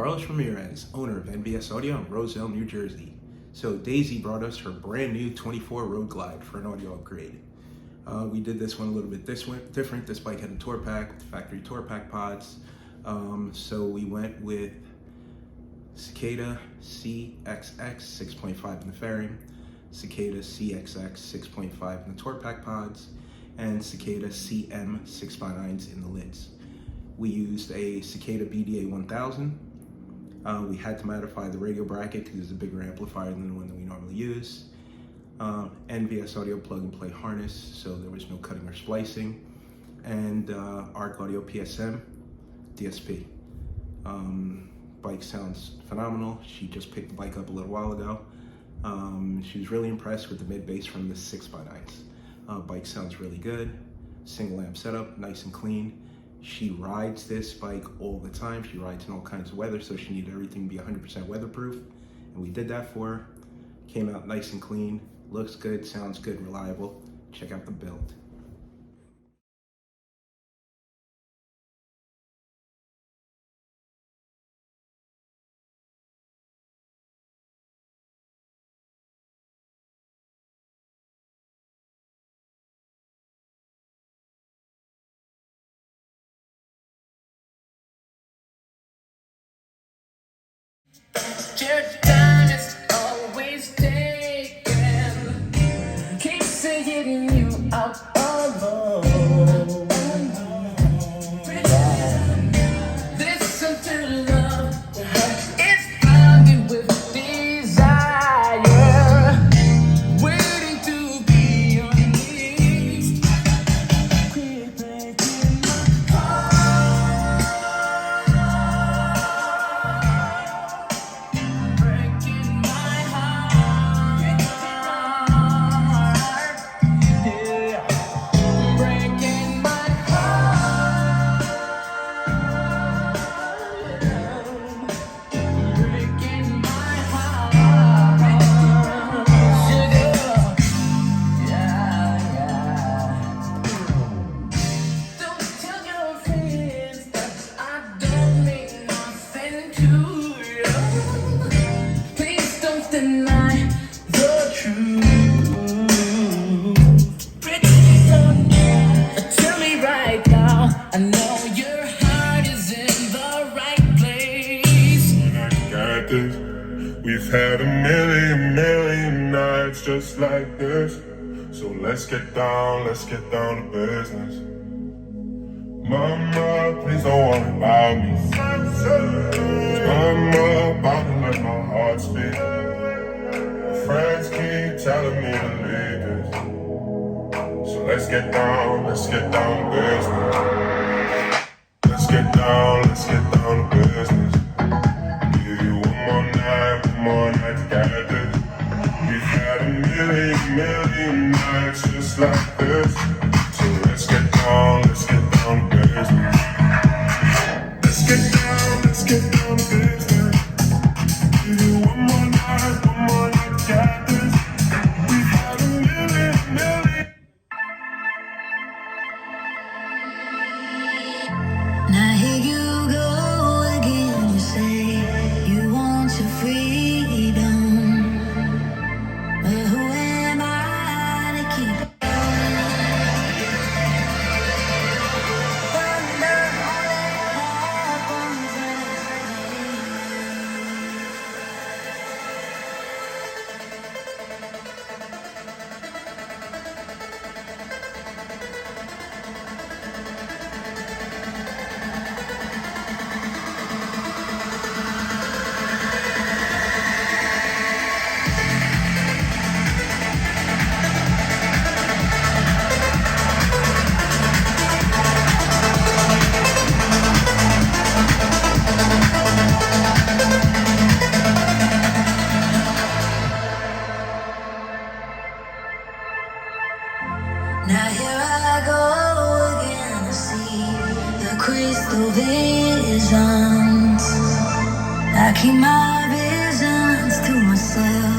Carlos Ramirez, owner of NVS Audio in Roselle, New Jersey. So Daisy brought us her brand new 24 Road Glide for an audio upgrade. We did this one a little bit different. This bike had a tour pack with factory tour pack pods. So we went with Cicada CXX 6.5 in the fairing, Cicada CXX 6.5 in the tour pack pods, and Cicada CM 6x9s in the lids. We used a Cicada BDA 1000. We had to modify the radio bracket because it's a bigger amplifier than the one that we normally use. NVS audio plug and play harness, so there was no cutting or splicing. And ARC Audio PSM DSP. Bike sounds phenomenal. She just picked the bike up a little while ago. She was really impressed with the mid bass from the 6x9s. Bike sounds really good. Single amp setup, nice and clean. She rides this bike all the time. She rides in all kinds of weather, so she needed everything to be 100% weatherproof. And we did that for her. Came out nice and clean. Looks good, sounds good, reliable. Check out the build. Your time is always taken. Keep saying you out alone. Listen to love. It's bounded with desire, waiting to be unleashed. Quit breaking my heart. Breaking my heart. Yeah. Breaking my heart. Breaking my heart. Sugar. Yeah. Don't tell your friends that I don't mean nothing to you. Please don't deny the truth. Tell me right now. I know your heart is in the right place. I got this. We've had a million nights just like this. So let's get down to business. Mama, please don't worry about me. I'm about to let my heart speak. My friends keep telling me to leave this. So let's get down to business. Let's get down to business. Give you one more night to get this. We've had a million nights just like this. So let's get down to business. Let's get down to business. Give you one more night to get this. We've had a million. Now here you go again. You say you want your freedom, but who am I to keep wonder all that happens Now here I go again to see the crystal visions. I keep my visions to myself.